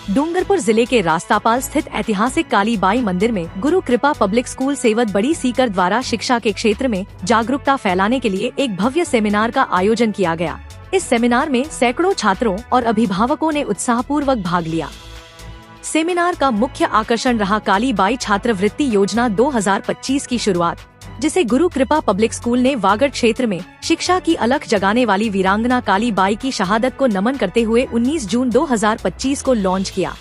डूंगरपुर जिले के रास्तापाल स्थित ऐतिहासिक काली बाई मंदिर में गुरु कृपा पब्लिक स्कूल सेवद बड़ी सीकर द्वारा शिक्षा के क्षेत्र में जागरूकता फैलाने के लिए एक भव्य सेमिनार का आयोजन किया गया। इस सेमिनार में सैकड़ों छात्रों और अभिभावकों ने उत्साहपूर्वक भाग लिया। सेमिनार का मुख्य आकर्षण रहा काली बाई छात्रवृत्ति योजना 2025 की शुरुआत, जिसे गुरु कृपा पब्लिक स्कूल ने वागड़ क्षेत्र में शिक्षा की अलख जगाने वाली वीरांगना काली बाई की शहादत को नमन करते हुए 19 जून 2025 को लॉन्च किया।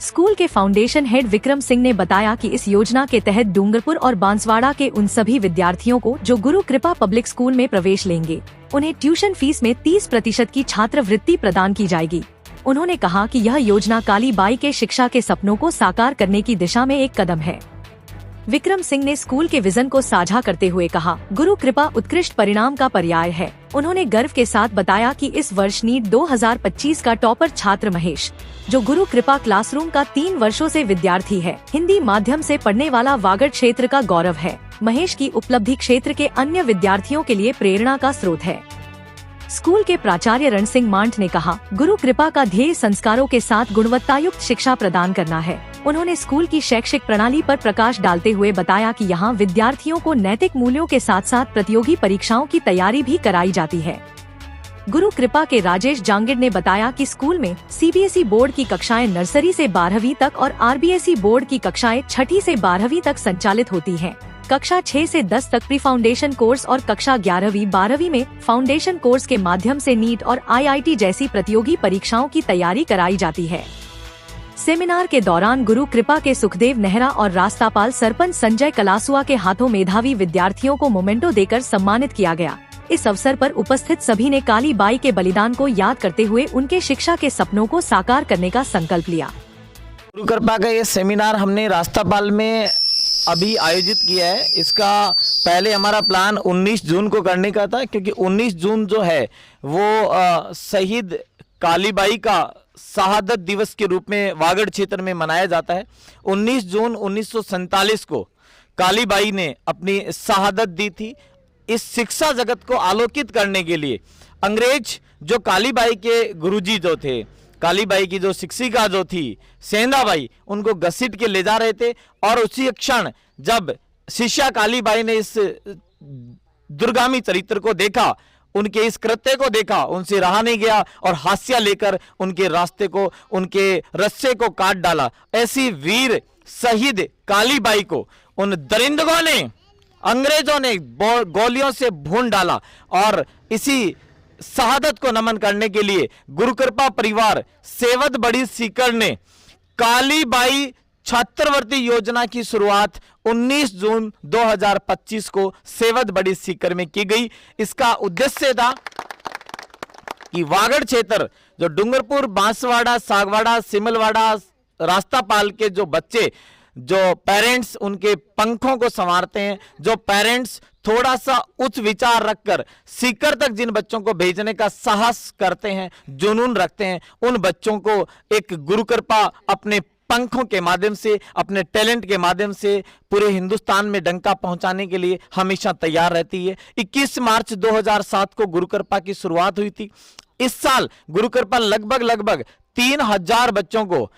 स्कूल के फाउंडेशन हेड विक्रम सिंह ने बताया कि इस योजना के तहत डूंगरपुर और बांसवाड़ा के उन सभी विद्यार्थियों को जो गुरु कृपा पब्लिक स्कूल में प्रवेश लेंगे, उन्हें ट्यूशन फीस में 30% की छात्रवृत्ति प्रदान की जाएगी। उन्होंने कहा कि यह योजना काली बाई के शिक्षा के सपनों को साकार करने की दिशा में एक कदम है। विक्रम सिंह ने स्कूल के विजन को साझा करते हुए कहा, गुरु कृपा उत्कृष्ट परिणाम का पर्याय है। उन्होंने गर्व के साथ बताया कि इस वर्ष नीट 2025 का टॉपर छात्र महेश, जो गुरु कृपा क्लासरूम का 3 वर्षों से विद्यार्थी है, हिंदी माध्यम से पढ़ने वाला वागड़ क्षेत्र का गौरव है। महेश की उपलब्धि क्षेत्र के अन्य विद्यार्थियों के लिए प्रेरणा का स्रोत है। स्कूल के प्राचार्य रण सिंह मांट ने कहा, गुरु कृपा का ध्येय संस्कारों के साथ गुणवत्तायुक्त शिक्षा प्रदान करना है। उन्होंने स्कूल की शैक्षिक प्रणाली पर प्रकाश डालते हुए बताया कि यहाँ विद्यार्थियों को नैतिक मूल्यों के साथ साथ प्रतियोगी परीक्षाओं की तैयारी भी कराई जाती है। गुरु कृपा के राजेश जांगिड़ ने बताया कि स्कूल में सीबीएसई बोर्ड की कक्षाएं नर्सरी से 12वीं तक और आरबीएसई बोर्ड की कक्षाएं 6ठी से 12वीं तक संचालित होती हैं। कक्षा 6 से 10 तक प्री फाउंडेशन कोर्स और कक्षा 11वीं 12वीं में फाउंडेशन कोर्स के माध्यम से नीट और आईआईटी जैसी प्रतियोगी परीक्षाओं की तैयारी कराई जाती है। सेमिनार के दौरान गुरु कृपा के सुखदेव नेहरा और रास्तापाल सरपंच संजय कलासुआ के हाथों मेधावी विद्यार्थियों को मोमेंटो देकर सम्मानित किया गया। इस अवसर पर उपस्थित सभी ने काली बाई के बलिदान को याद करते हुए उनके शिक्षा के सपनों को साकार करने का संकल्प लिया। गुरु कृपा का ये सेमिनार हमने रास्तापाल में अभी आयोजित किया है। इसका पहले हमारा प्लान 19 जून को करने का था, क्योंकि 19 जून जो है वो शहीद काली बाई का शहादत दिवस के रूप में वागड़ क्षेत्र में मनाया जाता है। 19 जून 1947 को काली बाई ने अपनी शहादत दी थी। इस शिक्षा जगत को आलोकित करने के लिए अंग्रेज जो काली बाई के गुरुजी जो थे, काली बाई की जो शिक्षिका जो थी सेंधा बाई, उनको घसीट के ले जा रहे थे। और उसी क्षण जब शिष्या काली बाई ने इस दुर्गामी चरित्र को देखा, उनके इस कृत्य को देखा, उनसे रहा नहीं गया और हास्य लेकर उनके रास्ते को, उनके रस्से को काट डाला। ऐसी वीर शहीद काली बाई को उन दरिंदगों ने, अंग्रेजों ने गोलियों से भून डाला। और इसी शहादत को नमन करने के लिए गुरु कृपा परिवार सेवद बड़ी सीकर ने काली बाई छात्रवृत्ति योजना की शुरुआत 19 जून 2025 को सेवद बड़ी सीकर में की गई। इसका उद्देश्य था कि वागड़ क्षेत्र जो डूंगरपुर, बांसवाड़ा, सागवाड़ा, सिमलवाड़ा, रास्तापाल के जो बच्चे, जो पेरेंट्स उनके पंखों को संवारते हैं, जो पेरेंट्स थोड़ा सा उच्च विचार रखकर सीकर तक जिन बच्चों को भेजने का साहस करते हैं, जुनून रखते हैं, उन बच्चों को एक गुरु कृपा अपने पंखों के माध्यम से, अपने टैलेंट के माध्यम से पूरे हिंदुस्तान में डंका पहुंचाने के लिए हमेशा तैयार रहती है। 21 मार्च 2007 को गुरु कृपा की शुरुआत हुई थी। इस साल गुरु कृपा लगभग 3000 बच्चों को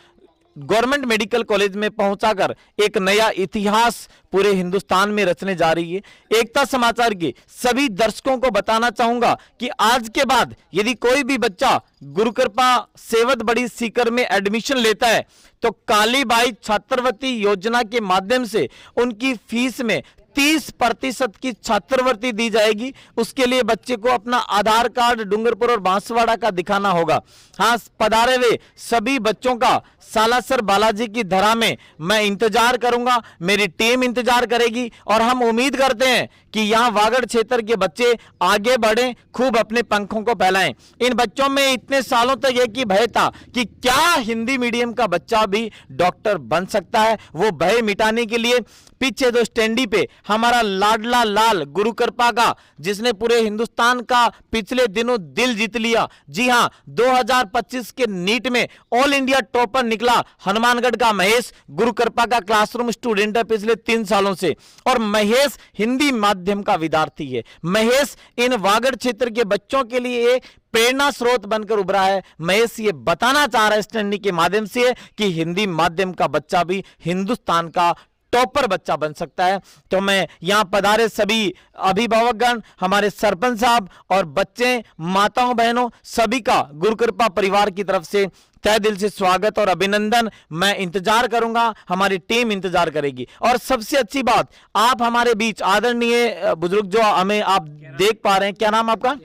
गवर्नमेंट मेडिकल कॉलेज में पहुंचाकर एक नया इतिहास पूरे हिंदुस्तान में रचने जा रही है। एकता समाचार के सभी दर्शकों को बताना चाहूंगा कि आज के बाद यदि कोई भी बच्चा गुरु कृपा सेवद बड़ी सीकर में एडमिशन लेता है तो काली बाई छात्रवृत्ति योजना के माध्यम से उनकी फीस में 30% की छात्रवृत्ति दी जाएगी। उसके लिए बच्चे को अपना आधार कार्ड डूंगरपुर और बांसवाड़ा का दिखाना होगा। हाँ, पधारे हुए सभी बच्चों का सालासर बालाजी की धरा में मैं इंतजार करूंगा, मेरी टीम इंतजार करेगी और हम उम्मीद करते हैं कि यहाँ वागड़ क्षेत्र के बच्चे आगे बढ़ें, खूब अपने पंखों को फैलाएं। इन बच्चों में इतने सालों तक एक ही भय था कि क्या हिंदी मीडियम का बच्चा भी डॉक्टर बन सकता है। वो भय मिटाने के लिए पीछे जो स्टैंडी पे हमारा लाडला लाल गुरु कृपा का, जिसने पूरे हिंदुस्तान का पिछले दिनों दिल जीत लिया। जी हां, 2025 के नीट में ऑल इंडिया टॉपर निकला हनुमानगढ़ का महेश, गुरु कृपा का क्लासरूम स्टूडेंट है पिछले 3 सालों से, और महेश हिंदी माध्यम का विद्यार्थी है। महेश इन वागड़ क्षेत्र के बच्चों के लिए एक प्रेरणा स्रोत बनकर उभरा है। महेश ये बताना चाह रहा है स्टडी के माध्यम से कि हिंदी माध्यम का बच्चा भी हिंदुस्तान का टॉपर बच्चा बन सकता है। तो मैं यहां पधारे सभी अभिभावकगण, हमारे सरपंच साहब और बच्चे, माताओं बहनों, सभी का गुरु कृपा परिवार की तरफ से तहे दिल से स्वागत और अभिनंदन। मैं इंतजार करूंगा, हमारी टीम इंतजार करेगी। और सबसे अच्छी बात, आप हमारे बीच आदरणीय बुजुर्ग जो हमें आप देख पा रहे हैं, क्या नाम आपका?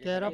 केरा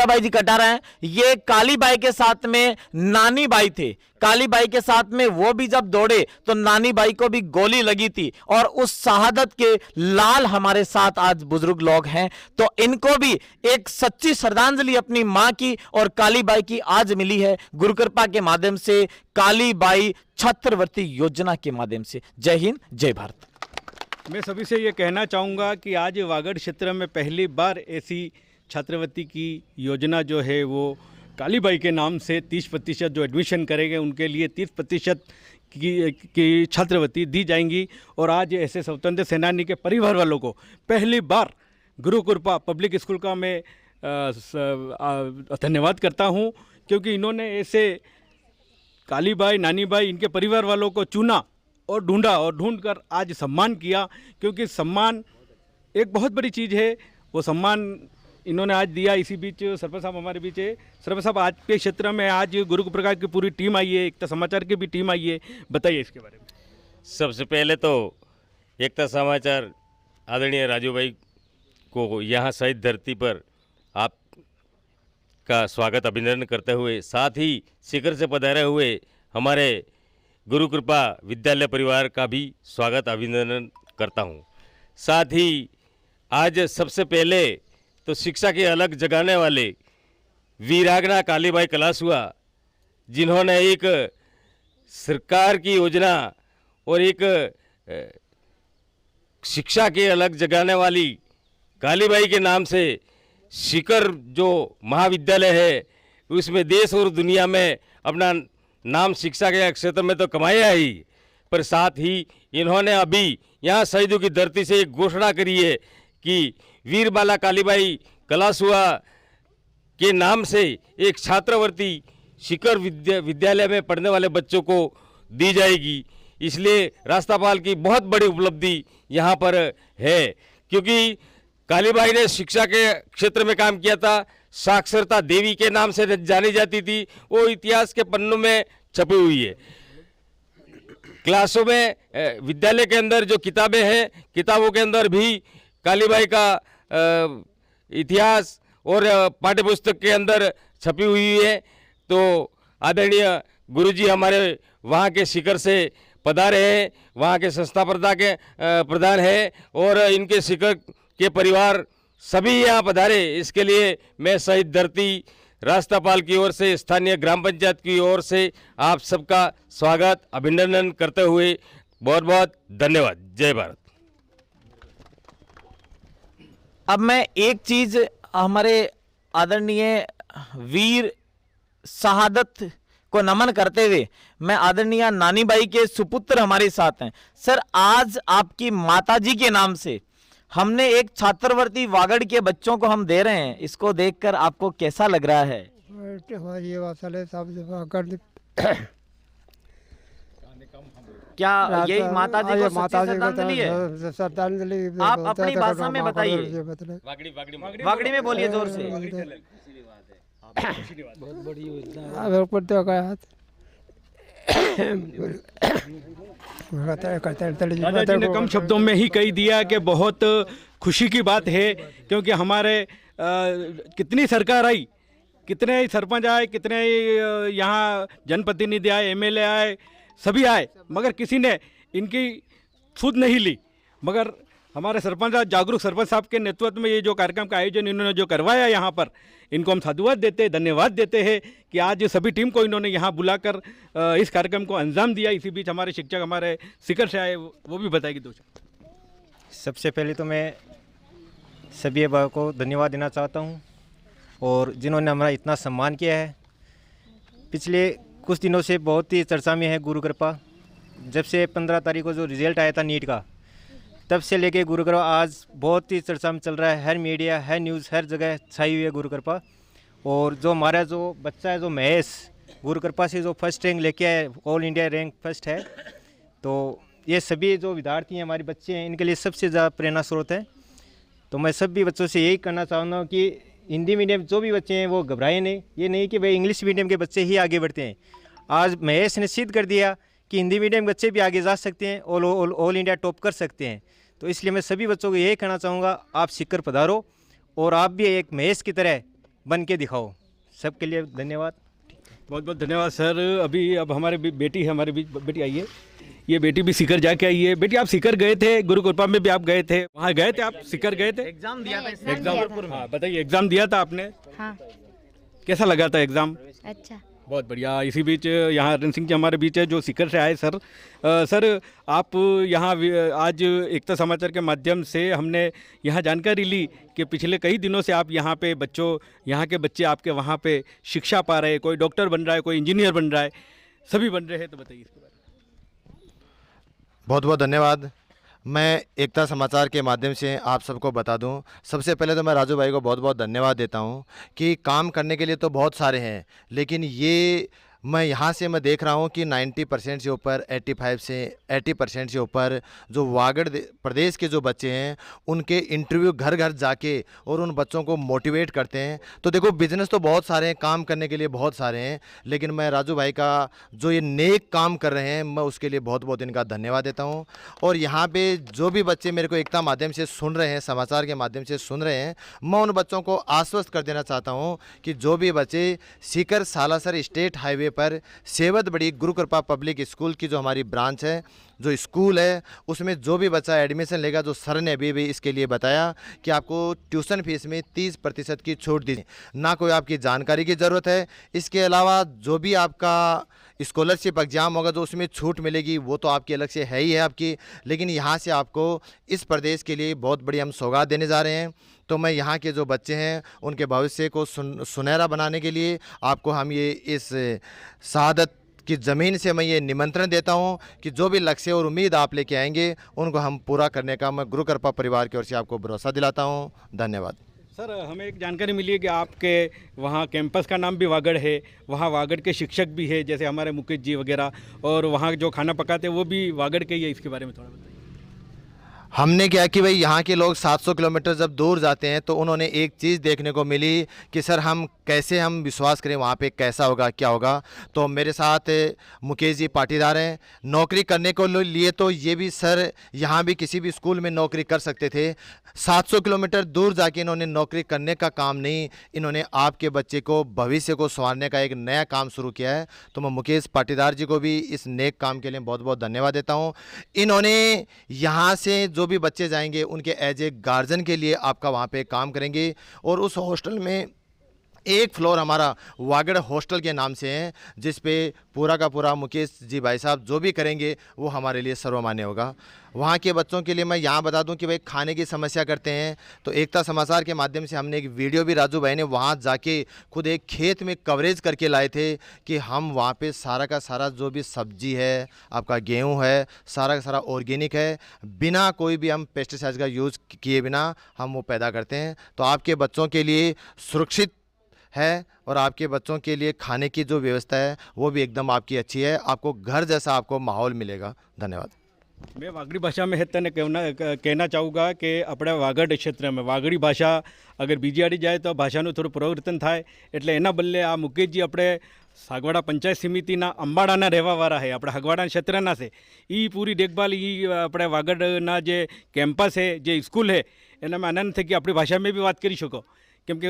भाई जी कटारा हैं। ये काली बाई के साथ में नानी बाई थे। काली बाई के साथ में वो भी जब दौड़े तो नानी बाई को भी गोली लगी थी, और उस शहादत के लाल हमारे साथ आज बुजुर्ग लोग हैं। तो इनको भी एक सच्ची श्रद्धांजलि अपनी मां की और काली बाई की आज मिली है गुरु कृपा के माध्यम से, काली बाई छात्रवृत्ति योजना के माध्यम से। जय हिंद, जय भारत। मैं सभी से ये कहना चाहूँगा कि आज वागड़ क्षेत्र में पहली बार ऐसी छात्रवृत्ति की योजना जो है वो कालीबाई के नाम से 30% जो एडमिशन करेंगे उनके लिए 30% की छात्रवृत्ति दी जाएंगी। और आज ऐसे स्वतंत्र सेनानी के परिवार वालों को पहली बार गुरु कृपा पब्लिक स्कूल का मैं धन्यवाद करता हूं, क्योंकि इन्होंने ऐसे कालीबाई, नानीबाई, इनके परिवार वालों को चुना और ढूंढा और ढूंढकर आज सम्मान किया। क्योंकि सम्मान एक बहुत बड़ी चीज़ है, वो सम्मान इन्होंने आज दिया। इसी बीच सरपंच साहब हमारे बीच है। सरपंच साहब, आज के क्षेत्र में आज गुरु प्रकाश की पूरी टीम आई है, एकता समाचार की भी टीम आई है, बताइए इसके बारे में। सबसे पहले तो एकता समाचार आदरणीय राजू भाई को यहाँ शहीद धरती पर आपका स्वागत अभिनंदन करते हुए, साथ ही शिखर से पधारे हुए हमारे गुरु कृपा विद्यालय परिवार का भी स्वागत अभिनंदन करता हूँ। साथ ही आज सबसे पहले तो शिक्षा की अलग जगाने वाले वीरांगना कालीबाई कलासुआ, जिन्होंने एक सरकार की योजना और एक शिक्षा की अलग जगाने वाली कालीबाई के नाम से शिखर जो महाविद्यालय है, उसमें देश और दुनिया में अपना नाम शिक्षा के क्षेत्र में तो कमाया ही, पर साथ ही इन्होंने अभी यहाँ शहीदों की धरती से एक घोषणा करी है कि वीरबाला कालीबाई कलासुआ के नाम से एक छात्रवृत्ति शिखर विद्यालय में पढ़ने वाले बच्चों को दी जाएगी। इसलिए रास्तापाल की बहुत बड़ी उपलब्धि यहाँ पर है, क्योंकि कालीबाई ने शिक्षा के क्षेत्र में काम किया था। साक्षरता देवी के नाम से जानी जाती थी, वो इतिहास के पन्नों में छपी हुई है। क्लासों में विद्यालय के अंदर जो किताबें हैं, किताबों के अंदर भी कालीबाई का इतिहास और पाठ्यपुस्तक के अंदर छपी हुई है। तो आदरणीय गुरुजी हमारे वहाँ के शिखर से पधारे हैं, वहाँ के संस्था प्रधान हैं, और इनके शिखर के परिवार सभी यहाँ पधारे। इसके लिए मैं शहीद धरती रास्तापाल की ओर से, स्थानीय ग्राम पंचायत की ओर से आप सबका स्वागत अभिनंदन करते हुए बहुत बहुत धन्यवाद। जय भारत। अब मैं एक चीज हमारे आदरणीय वीर शहादत को नमन करते हुए, मैं आदरणीय नानी बाई के सुपुत्र हमारे साथ हैं। सर, आज आपकी माताजी के नाम से हमने एक छात्रवृत्ति वागड़ के बच्चों को हम दे रहे हैं, इसको देखकर आपको कैसा लग रहा है? क्या यही माताजी को सच्ची श्रद्धांजलि है? श्रद्धांजलि आप अपनी भाषा में बताइए, वागड़ी में बोलिए जोर से। बहुत बड़ी योजना दादाजी ने कम शब्दों में ही कह दिया कि बहुत खुशी की बात है, क्योंकि हमारे कितनी सरकार आई, कितने ही सरपंच आए, कितने ही यहाँ जनप्रतिनिधि आए, एमएलए आए, सभी आए, मगर किसी ने इनकी सुध नहीं ली। मगर हमारे सरपंच जागरूक सरपंच साहब के नेतृत्व में ये जो कार्यक्रम का आयोजन इन्होंने जो करवाया यहाँ पर, इनको हम साधुवाद देते हैं, धन्यवाद देते हैं कि आज सभी टीम को इन्होंने यहाँ बुलाकर इस कार्यक्रम को अंजाम दिया। इसी बीच हमारे शिक्षक हमारे शिखर से आए, वो भी बताएगी दो शब्द। सबसे पहले तो मैं सभी अभिभावकों को धन्यवाद देना चाहता हूं और जिन्होंने हमारा इतना सम्मान किया है। पिछले कुछ दिनों से बहुत ही चर्चा में है गुरु कृपा। जब से 15 तारीख को जो रिजल्ट आया था नीट का, तब से लेके गुरु कृपा आज बहुत ही चर्चा में चल रहा है। हर मीडिया, हर न्यूज़, हर जगह छाई हुई है गुरु कृपा। और जो हमारा जो बच्चा है, जो महेश, गुरु कृपा से जो फर्स्ट रैंक लेके आए, ऑल इंडिया रैंक फर्स्ट है, तो ये सभी जो विद्यार्थी हैं, हमारे बच्चे हैं, इनके लिए सबसे ज़्यादा प्रेरणा स्रोत है। तो मैं सभी बच्चों से यही करना चाहता हूँ कि हिंदी मीडियम जो भी बच्चे हैं वो घबराएं नहीं। ये नहीं कि भाई इंग्लिश मीडियम के बच्चे ही आगे बढ़ते हैं। आज महेश ने सिद्ध कर दिया कि हिंदी मीडियम बच्चे भी आगे जा सकते हैं और ऑल इंडिया टॉप कर सकते हैं। तो इसलिए मैं सभी बच्चों को यही कहना चाहूँगा, आप सीखकर पधारो और आप भी एक महेश की तरह बन के दिखाओ। सबके लिए धन्यवाद। बहुत बहुत धन्यवाद सर। अब हमारे बेटी है, हमारे बीच बेटी आई है, ये बेटी भी सीकर जाके आई है। बेटी, आप सीकर गए थे, गुरु कृपा में भी आप गए थे, वहाँ गए थे, आप सीकर गए थे, एग्जाम दिया था। एग्जाम, हाँ बताइए, एग्जाम दिया था आपने? हाँ। कैसा लगा था एग्जाम? अच्छा। बहुत बढ़िया। इसी बीच यहाँ रण सिंह जी हमारे बीच है जो सीकर से आए। सर सर आप यहाँ आज एकता समाचार के माध्यम से हमने यहाँ जानकारी ली कि पिछले कई दिनों से आप यहाँ पे यहाँ के बच्चे आपके वहाँ पे शिक्षा पा रहे हैं। कोई डॉक्टर बन रहा है, कोई इंजीनियर बन रहा है, सभी बन रहे हैं, तो बताइए इसके बारे में। बहुत बहुत धन्यवाद। मैं एकता समाचार के माध्यम से आप सबको बता दूं, सबसे पहले तो मैं राजू भाई को बहुत बहुत धन्यवाद देता हूं कि काम करने के लिए तो बहुत सारे हैं, लेकिन ये मैं यहाँ से मैं देख रहा हूँ कि 90% से ऊपर 85 से 80% से ऊपर जो वागड़ प्रदेश के जो बच्चे हैं उनके इंटरव्यू घर घर जाके और उन बच्चों को मोटिवेट करते हैं। तो देखो, बिज़नेस तो बहुत सारे हैं, काम करने के लिए बहुत सारे हैं, लेकिन मैं राजू भाई का जो ये नेक काम कर रहे हैं, मैं उसके लिए बहुत बहुत इनका धन्यवाद देता हूँ। और यहाँ पे जो भी बच्चे मेरे को एकता माध्यम से सुन रहे हैं, समाचार के माध्यम से सुन रहे हैं, मैं उन बच्चों को आश्वस्त कर देना चाहता हूँ कि जो भी बच्चे सीकर सालासर स्टेट हाईवे पर सेवद बड़ी गुरु कृपा पब्लिक स्कूल की जो हमारी ब्रांच है, जो स्कूल है, उसमें जो भी बच्चा एडमिशन लेगा, जो सर ने अभी भी इसके लिए बताया कि आपको ट्यूशन फीस में 30% की छूट दी, ना कोई आपकी जानकारी की ज़रूरत है। इसके अलावा जो भी आपका स्कॉलरशिप एग्ज़ाम होगा, जो उसमें छूट मिलेगी, वो तो आपकी अलग से है ही है आपकी, लेकिन यहाँ से आपको इस प्रदेश के लिए बहुत बड़ी हम सौगात देने जा रहे हैं। तो मैं यहाँ के जो बच्चे हैं उनके भविष्य को सुनहरा बनाने के लिए आपको हम ये इस शहादत की ज़मीन से मैं ये निमंत्रण देता हूँ कि जो भी लक्ष्य और उम्मीद आप लेके आएंगे उनको हम पूरा करने का मैं गुरु कृपा परिवार की ओर से आपको भरोसा दिलाता हूँ। धन्यवाद। सर, हमें एक जानकारी मिली है कि आपके वहाँ कैंपस का नाम भी वागड़ है, वहाँ वागड़ के शिक्षक भी है, जैसे हमारे मुकेश जी वगैरह, और वहाँ जो खाना पकाते हैं वो भी वागड़ के ही है। इसके बारे में थोड़ा बताइए। हमने क्या कि भाई यहाँ के लोग 700 किलोमीटर जब दूर जाते हैं तो उन्होंने एक चीज़ देखने को मिली कि सर हम कैसे हम विश्वास करें वहाँ पे कैसा होगा, क्या होगा। तो मेरे साथ मुकेश जी पाटीदार हैं। नौकरी करने को लिए तो ये भी सर यहाँ भी किसी भी स्कूल में नौकरी कर सकते थे। 700 किलोमीटर दूर जाके इन्होंने नौकरी करने का काम नहीं, इन्होंने आपके बच्चे को भविष्य को संवारने का एक नया काम शुरू किया है। तो मैं मुकेश पाटीदार जी को भी इस नेक काम के लिए बहुत बहुत धन्यवाद देता हूँ। इन्होंने यहाँ से जो भी बच्चे जाएंगे उनके एज ए गार्जियन के लिए आपका वहाँ पे काम करेंगे। और उस हॉस्टल में एक फ्लोर हमारा वागड़ हॉस्टल के नाम से है, जिस पे पूरा का पूरा मुकेश जी भाई साहब जो भी करेंगे वो हमारे लिए सर्वमान्य होगा। वहाँ के बच्चों के लिए मैं यहाँ बता दूं कि भाई खाने की समस्या करते हैं, तो एकता समाचार के माध्यम से हमने एक वीडियो भी राजू भाई ने वहाँ जाके खुद एक खेत में कवरेज करके लाए थे कि हम वहाँ पे सारा का सारा जो भी सब्जी है, आपका गेहूँ है, सारा का सारा ऑर्गेनिक है, बिना कोई भी हम पेस्टिसाइड का यूज़ किए बिना हम वो पैदा करते हैं। तो आपके बच्चों के लिए सुरक्षित है और आपके बच्चों के लिए खाने की जो व्यवस्था है वो भी एकदम आपकी अच्छी है। आपको घर जैसा आपको माहौल मिलेगा। धन्यवाद। मैं वागड़ी भाषा में हेतने कहना चाहूँगा कि अपने वागड़ क्षेत्र में वागड़ी भाषा अगर बीजी आड़ी जाए तो भाषाનું થોડું પરિવર્તન થાય, એટલે એના બદલે આ મુકેશજી આપણે સાગવાડા પંચાયત સમિતિના અંબાડાના રહેવાવાળા છે, આપણે હગવાડા ક્ષેત્રના છે, એ પૂરી દેખભાલ એ આપણે વાગડના જે કેમ્પસ છે, જે સ્કૂલ છે, એનામાં આનંદ થઈ કે આપણી ભાષા में भी વાત કરી શકો, કેમ કે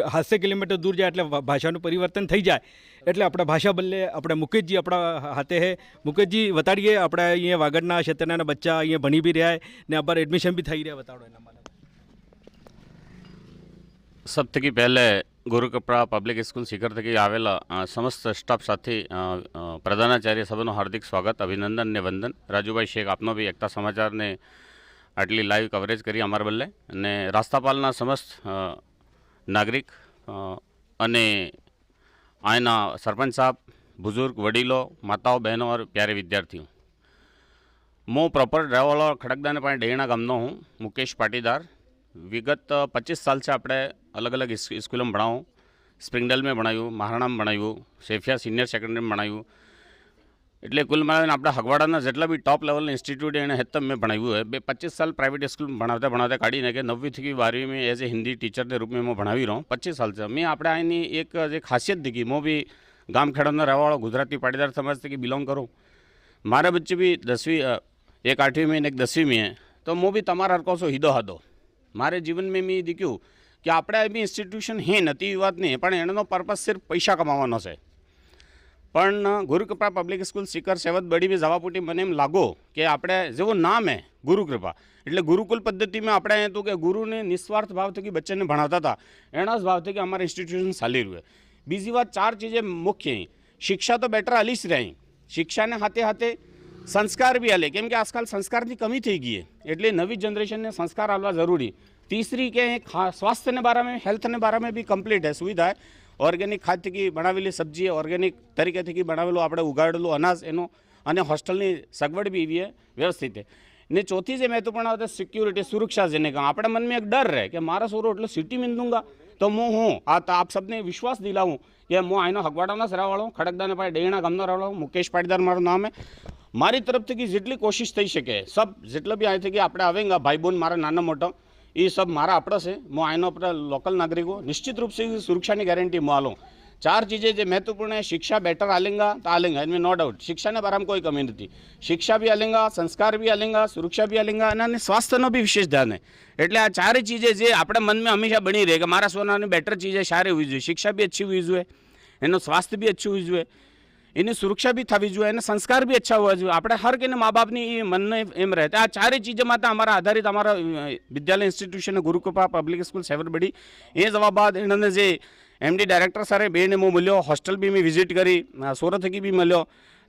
80 કિલોમીટર દૂર જાય એટલે ભાષાનું પરિવર્તન થઈ જાય, એટલે આપણા ભાષા બદલે આપણે મુકેશજી આપણા હાથે છે। મુકેશજી બતાડીએ, આપણે અહીંયા વાગડના ક્ષેત્રના બચ્ચા અહીંયા ભણી બી રહ્યા ને અપાર એડમિશન બી થઈ રહ્યા, બતાડો એના માટે। सब थकी पहले गुरु कृपा पब्लिक स्कूल सीकर थकी आवेला समस्त स्टाफ साथी प्रधानाचार्य सबनो हार्दिक स्वागत, अभिनंदन ने वंदन। राजूभाई शेख आपनो भी एकता समाचार ने આટલી લાઈવ કવરેજ કરી અમારા બદલે, અને રાસ્તાપાલના સમસ્ત નાગરિક અને અહીંના સરપંચ સાहब, बुजुर्ग, वडीलों, माताओं, बहनों और प्यारे विद्यार्थियों, मैं प्रॉपर રહેવાળો ખડકદાને પાસે ડેણા ગામનો હું, મુકેશ પાટીદાર। વિગત 25 साल से આપણે अलग अलग स्कूलों में भणाऊँ। स्प्रिंगडल में भणाव्યું, મહારાણા में भणाव्યું, સેફિયા સિનિયર સેકન્ડરી में ભણાવ્યું। એટલે કુલ મળીને આપણા હગવાડાના જેટલા બી ટોપ લેવલના ઇન્સ્ટિટ્યૂટ એને હેતમ મેં ભણાવ્યું है। 25 साल प्राइवेट स्कूल में भणावता काढ़ी ने कि 9वीं थी 12वीं में एज ए हिंदी टीचर के रूप में मैं भणावी रहा हूँ। 25 साल से मैं આપણે અહીંની એક જે ખાસિયત દીધી, मैं भी ગામ ખેડાનો રહેવાવાળો ગુજરાતી પાટીદાર સમાજ થી બિલોંગ કરું। મારા બચ્ચે भी 10वीं, एक 8वीं में एक 10वीं में है, तो मैं भी તમારા હરકો છો હીધો હાદો। મારે જીવન में मैं દીખ્યું કે આપણે બી ઇન્સ્ટિટ્યુશન હે નથી એ વાત નહીં, પણ એનો પર્પસ સિર્ફ પૈસા કમાવાનો છે। પણ ગુરુકૃપા પબ્લિક સ્કૂલ સિકર સેવત બડી બી જવા પૂટી મને એમ લાગો કે આપણે જેવું નામ હે ગુરુકૃપા, એટલે ગુરુકુલ પદ્ધતિમાં આપણે એ હતું કે ગુરુને નિસ્વાર્થ ભાવથી બચ્ચાને ભણાવતા હતા, એના જ ભાવથી કે અમારા ઇન્સ્ટિટ્યુશન ચાલી રહ્યું है। બીજી વાત 4 चीज़ें मुख्य हैं। शिक्षा तो बेटर हली ज रही, शिक्षा ने हाथे हाथे संस्कार भी हले, केम के आजकल संस्कार की कमी थी गई है, एटले नवी जनरेशन ने संस्कार आलवा जरूरी। तीसरी के स्वास्थ्य ने बारे में, हेल्थ ने बारे में भी कम्प्लीट है सुविधा है। ऑर्गेनिक खाद्य की बनावेली सब्जी, ऑर्गेनिक तरीके थी बनावेलो આપણે ઉગાડેલું અનાજ એનો, અને હોસ્ટેલની સગવડ भी એવી है, व्यवस्थित है। ने चौथी से महत्वपूर्ण होता है सिक्योरिटी, सुरक्षा। જેને કહા આપણે मन में एक डर रहे कि मारा सोरो એટલે सिटी में दूंगा तो मैं हूँ आप सबने विश्वास दिलाऊँ कि मैं आईनो हगवाड़ा से रहवाड़ो, खड़कदाने पाए डेणा गामनो रहवाड़ो, मुकेश पाटीदार मारू नाम है। मारी तरफ थी जेटली कोशिश थी सके सब जेटला भी आए थे कि आपणे आवेगा भाई बोन मारा नाना मोटा ये सब मारा आपड़ा से, मैं आईनो अपना लोकल नागरिकों निश्चित रूप से सुरक्षा की गारंटी मैं आलूँ। 4 चीज़ें जो महत्वपूर्ण है, शिक्षा बेटर आलेंगा तो आलेंगा, इनमें नो डाउट। शिक्षा ने बारे में कोई कमी नहीं, शिक्षा भी आलेंगा, संस्कार भी आलेंगा, सुरक्षा भी आलेंगा, અને સ્વાસ્થ્યનો भी विशेष ध्यान है। એટલે આ 4 चीज़ें જે આપણે मन में हमेशा बनी रहे कि मारा सोनाने बेटर चीज़ें सारी हुई જોઈએ, शिक्षा भी अच्छी हुई જોઈએ, એનો स्वास्थ्य भी अच्छी हुई જોઈએ, એની સુરક્ષા भी થવી જોઈએ, અને સંસ્કાર भी अच्छा હોવા જોઈએ। આપણે હર કોઈને મા બાપની મનને એમ રહે આ 4 ચીજો માટે અમારા આધારિત અમારા વિદ્યાલય ઇન્સ્ટિટ્યુશન ગુરુકૃપા પબ્લિક સ્કૂલ સેવરબડી એ જવા બાદ એણે જે एमडी डायरेक्टर सारे बेने मैं मिलो, हॉस्टल भी मैं विजिट करी, सूरत की भी मिलो,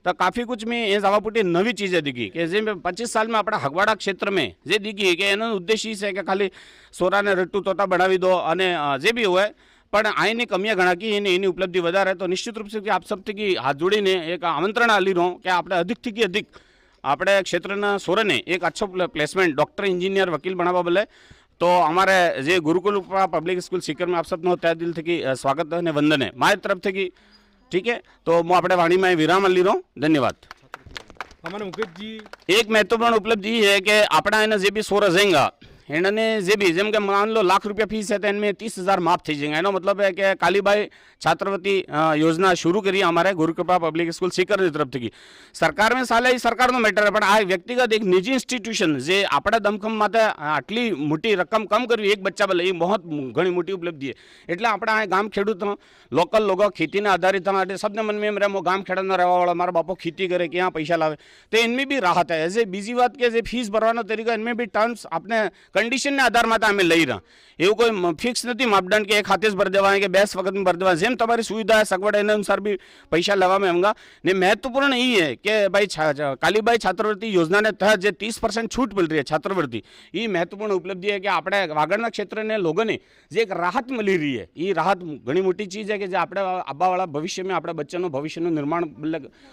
तो काफ़ी कुछ मैं ये जवापुटी नवी चीज़ें दिखी कि जे 25 साल में अपना हगवाड़ा क्षेत्र में जे दिखी कि एनो उद्देश्य ये है कि खाली सोरा ने रट्टू तोता बढ़ावी दो અને જે બી હોય, પણ આની કમિયા ગણાકી એની ઉપલબ્ધિ વધારે, તો નિશ્ચિત રૂપ से आप सब थी हाथ जोड़ीने एक आमंत्रण आली रहो कि આપણે अधिक थी अधिक આપણે ક્ષેત્રના સોરને એક अच्छो प्लेसमेंट डॉक्टर इंजीनियर वकील बनावा बोले। तो हमारे जे गुरुकुल पब्लिक स्कूल सीकर में आप सबनो तय दिल थी स्वागत है, वंदन है मारी तरफ थी। ठीक है, तो मैं अपने वाणी में विराम ली रहा हूँ। धन्यवाद। हमारे मुकेश जी एक महत्वपूर्ण उपलब्धि है कि अपना एना जे भी सोर रहेगा एने जे भी जेम के मान लो लाख रुपया फीस है तो इनमें 30,000 माफ थी जाएंगे। एनो मतलब है कि कालीबाई छात्रवृत्ति योजना शुरू करी हमारे गुरुकृपा पब्लिक स्कूल सीकर की तरफ थी। सरकार में साले सरकार नो मैटर है, पण आ व्यक्तिगत एक निजी इंस्टिट्यूशन जे आपड़ा दमखम माटे आटली मोटी रकम कम करवी एक बच्चा बदले, ये बहुत घणी मोटी उपलब्धि है। एटले आपड़ा आ गाम खेडूत लोकल लोग खेती ने आधारित था, सबने मन में एम रहे गाम खेड़ा रहवा वाला मारा बापो खेती करे कि यहाँ पैसा लावे, तो इनमें भी राहत है। एज ए बीजी बात के फीस भरवाना तरीका इनमें भी टर्म्स अपने कंडीशन ने आधार में अमे लई रहा, એવું કોઈ ફિક્સ નથી માપદંડ કે એક હાથે જ ભરી દેવાય કે 2 વખત ભરી દેવાય, જેમ તમારી સુવિધા है સગવડ એના અનુસાર भी पैसा લેવામાં આવેगा। ने महत्वपूर्ण ये है कि भाई कालीबाई छात्रवृत्ति योजना ने तहत जो 30% छूट मिल रही है छात्रवृत्ति, ये महत्वपूर्ण उपलब्धि है कि આપણે વાગડના ક્ષેત્રને લોકોને જે એક રાહત મળી રહી है, ये राहत घणी मोटी चीज़ है कि जो આપણે આવવાવાળા ભવિષ્યમાં આપણે બચ્ચાનું ભવિષ્યનું निर्माण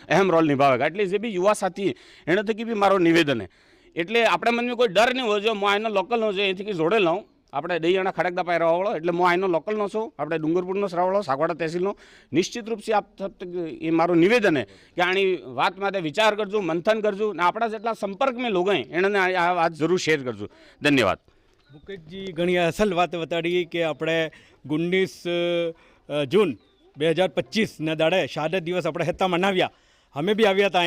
अहम रोल निभावेगा। એટલે જે भी युवा साथी એના થકી भी મારો નિવેદન है, એટલે આપણે મનમાં કોઈ ડર નહીં હોય। જો હું આનો લોકલ નો છે એથી જોડેલો હું, આપણે દહીયાણા ખડકદા પાય રહેવાવાળો, એટલે હું આનો લોકલનો છું, આપણે ડુંગરપુરનો રહેવાવાળો, સાગવાડા તહેસીલનો। નિશ્ચિત રૂપથી આપ એ મારું નિવેદન है કે આની વાત માટે વિચાર કરજો, મંથન કરજો, ને આપણા જેટલા સંપર્કમાં લોકો એને આ વાત જરૂર શેર કરજો। ધન્યવાદ। मुकेश जी घणी असल बात बताड़ी कि આપણે 19 जून 2025 ના દાડે શહાદત દિવસ આપણે હેતા મનાવ્યા। અમે બી આવ્યા હતા,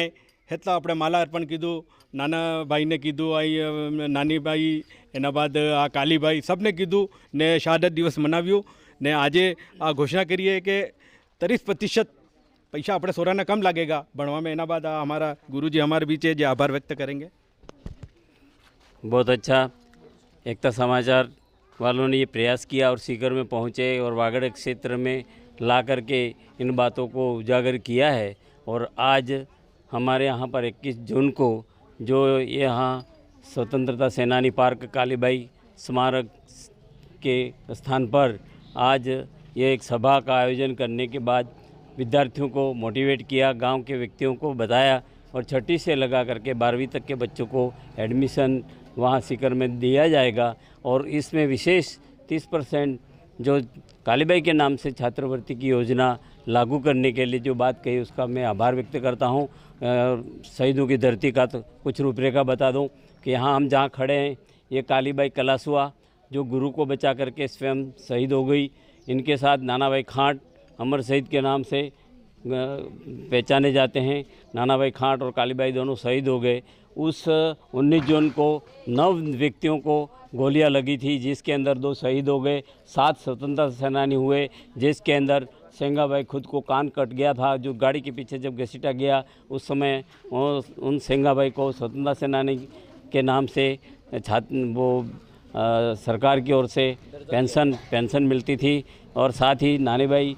હેતા આપણે માલા અર્પણ કીધું, નાના ભાઈને કીધું, આ નાની ભાઈ, એના બાદ આ કાલીભાઈ, सबने કીધું ને શહાદત દિવસ મનાવ્યું। ને આજે આ ઘોષણા કરીએ કે 30% पैसा આપણે સોરાને कम लगेगा भणवा में। एना बाद हमारा गुरुजी हमारे बीच है जो आभार व्यक्त करेंगे। बहुत अच्छा, एकता समाचार वालों ने ये प्रयास किया और सीकर में पहुँचे और वागड़ क्षेत्र में ला करके इन बातों को उजागर किया है। और आज हमारे यहाँ पर 21 जून को जो यहाँ स्वतंत्रता सेनानी पार्क कालीबाई स्मारक के स्थान पर आज ये एक सभा का आयोजन करने के बाद विद्यार्थियों को मोटिवेट किया, गांव के व्यक्तियों को बताया और छठी से लगा करके 12वीं तक के बच्चों को एडमिशन वहाँ सीकर में दिया जाएगा। और इसमें विशेष 30% जो कालीबाई के नाम से छात्रवृत्ति की योजना लागू करने के लिए जो बात कही उसका मैं आभार व्यक्त करता हूँ। शहीदों की धरती का तो कुछ रूपरेखा बता दूँ कि यहाँ हम जहाँ खड़े हैं ये कालीबाई कलासुआ जो गुरु को बचा करके स्वयं शहीद हो गई। इनके साथ नानाभाई खांट अमर शहीद के नाम से पहचाने जाते हैं। नानाभाई खांट और कालीबाई दोनों शहीद हो गए। उस 19 जून को 9 व्यक्तियों को गोलियां लगी थी, जिसके अंदर 2 शहीद हो गए, 7 स्वतंत्रता सेनानी हुए, जिसके अंदर सेंगाबाई खुद को कान कट गया था। जो गाड़ी के पीछे जब घसीटा गया उस समय उन सेंगाबाई को स्वतंत्रता सेनानी के नाम से सरकार की ओर से पेंशन मिलती थी। और साथ ही नानीबाई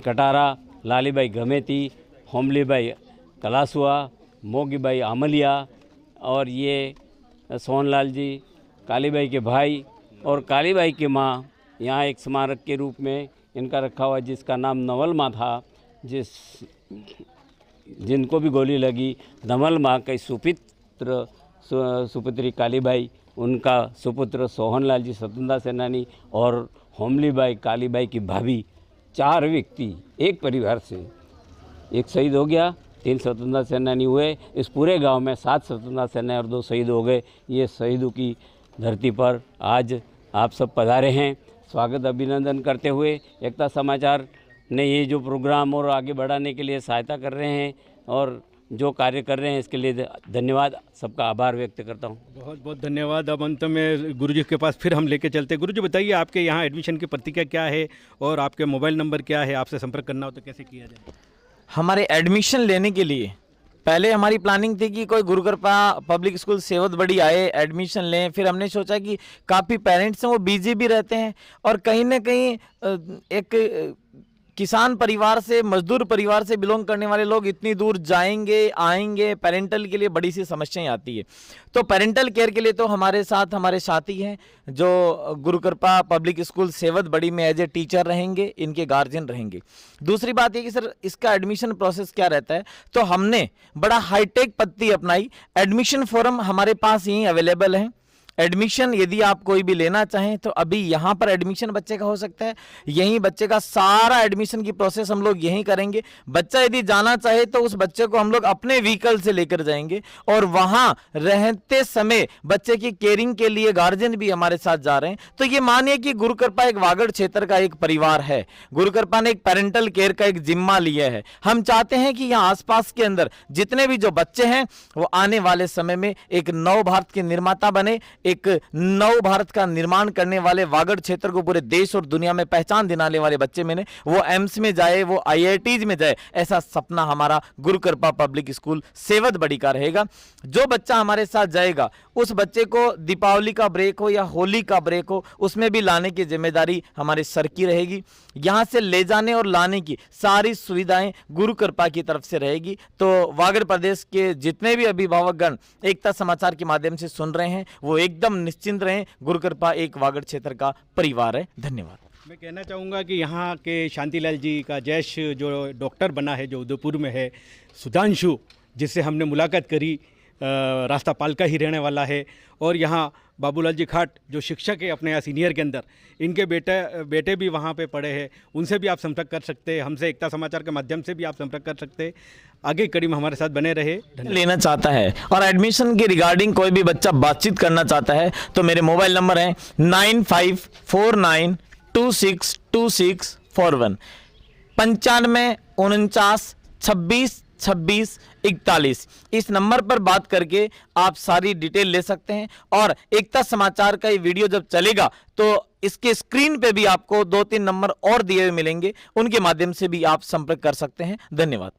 कटारा, लालीबाई गमेती, होमलीबाई कलासुआ, मोगीबाई आमलिया और ये सोहनलाल जी कालीबाई के भाई और कालीबाई की माँ यहाँ एक स्मारक के रूप में इनका रखा हुआ जिसका नाम नवल माँ था। जिनको भी गोली लगी नवल माँ के सुपुत्री कालीबाई, उनका सुपुत्र सोहनलाल जी स्वतंत्रता सेनानी और होमलीबाई कालीबाई की भाभी, 4 व्यक्ति एक परिवार से, एक शहीद हो गया, 3 स्वतंत्रता सेनानी हुए। इस पूरे गांव में 7 स्वतंत्रता सेनानी और 2 शहीद हो गए। ये शहीदों की धरती पर आज आप सब पधारे हैं। स्वागत अभिनंदन करते हुए एकता समाचार ने ये जो प्रोग्राम और आगे बढ़ाने के लिए सहायता कर रहे हैं और जो कार्य कर रहे हैं इसके लिए धन्यवाद, सबका आभार व्यक्त करता हूँ। बहुत बहुत धन्यवाद। अब अंत में गुरुजी के पास फिर हम लेके चलते हैं। गुरुजी बताइए आपके यहाँ एडमिशन की प्रक्रिया क्या है और आपके मोबाइल नंबर क्या है, आपसे संपर्क करना हो तो कैसे किया जाए? हमारे एडमिशन लेने के लिए पहले हमारी प्लानिंग थी कि कोई गुरु कृपा पब्लिक स्कूल सेवत बड़ी आए, एडमिशन लें। फिर हमने सोचा कि काफ़ी पेरेंट्स हैं वो बिजी भी रहते हैं और कहीं ना कहीं एक किसान परिवार से, मजदूर परिवार से बिलोंग करने वाले लोग इतनी दूर जाएंगे आएंगे, पेरेंटल के लिए बड़ी सी समस्याएं आती है। तो पेरेंटल केयर के लिए तो हमारे साथ हमारे साथी हैं जो गुरु कृपा पब्लिक स्कूल सेवत बड़ी में एज ए टीचर रहेंगे, इनके गार्जियन रहेंगे। दूसरी बात ये कि सर इसका एडमिशन प्रोसेस क्या रहता है, तो हमने बड़ा हाईटेक पद्धति अपनाई। एडमिशन फॉर्म हमारे पास यहीं अवेलेबल है। एडमिशन यदि आप कोई भी लेना चाहें तो अभी यहाँ पर एडमिशन बच्चे का हो सकता है। यहीं बच्चे का सारा एडमिशन की प्रोसेस हम लोग यहीं करेंगे। बच्चा यदि जाना चाहे तो उस बच्चे को हम लोग अपने व्हीकल से लेकर जाएंगे और वहाँ रहते समय बच्चे की केयरिंग के लिए गार्जियन भी हमारे साथ जा रहे हैं। तो ये मानिए कि गुरु कृपा एक वागड़ क्षेत्र का एक परिवार है। गुरु कृपा ने एक पेरेंटल केयर का एक जिम्मा लिया है। हम चाहते हैं कि यहाँ आसपास के अंदर जितने भी जो बच्चे हैं वो आने वाले समय में एक नव भारत के निर्माता बने, एक नव भारत का निर्माण करने वाले, वागड़ क्षेत्र को पूरे देश और दुनिया में पहचान दिलाने वाले बच्चे में वो एम्स में जाए, वो IITs में जाए, ऐसा सपना हमारा गुरु कृपा पब्लिक स्कूल सेवत बड़ी का रहेगा। जो बच्चा हमारे साथ जाएगा उस बच्चे को दीपावली का ब्रेक हो या होली का ब्रेक हो उसमें भी लाने की जिम्मेदारी हमारे सर की रहेगी। यहां से ले जाने और लाने की सारी सुविधाएं गुरु कृपा की तरफ से रहेगी। तो वागड़ प्रदेश के जितने भी अभिभावकगण एकता समाचार के माध्यम से सुन रहे हैं वो एकदम निश्चिंत रहें। गुरु कृपा एक वागड़ क्षेत्र का परिवार है। धन्यवाद। मैं कहना चाहूँगा कि यहाँ के शांतिलाल जी का जैश जो डॉक्टर बना है, जो उदयपुर में है, सुधांशु जिससे हमने मुलाकात करी, रास्तापाल का ही रहने वाला है, और यहाँ बाबूलाल जी खाट जो शिक्षक है अपने यहाँ सीनियर के अंदर, इनके बेटे भी वहाँ पे पढ़े हैं। उनसे भी आप संपर्क कर सकते हैं, हमसे एकता समाचार के माध्यम से भी आप संपर्क कर सकते हैं। आगे कड़ी में हमारे साथ बने रहे। लेना चाहता है और एडमिशन की रिगार्डिंग कोई भी बच्चा बातचीत करना चाहता है तो मेरे मोबाइल नंबर है 9549262641 9549262641। इस नंबर पर बात करके आप सारी डिटेल ले सकते हैं। और एकता समाचार का ये वीडियो जब चलेगा तो इसके स्क्रीन पे भी आपको 2-3 नंबर और दिए हुए मिलेंगे, उनके माध्यम से भी आप संपर्क कर सकते हैं। धन्यवाद।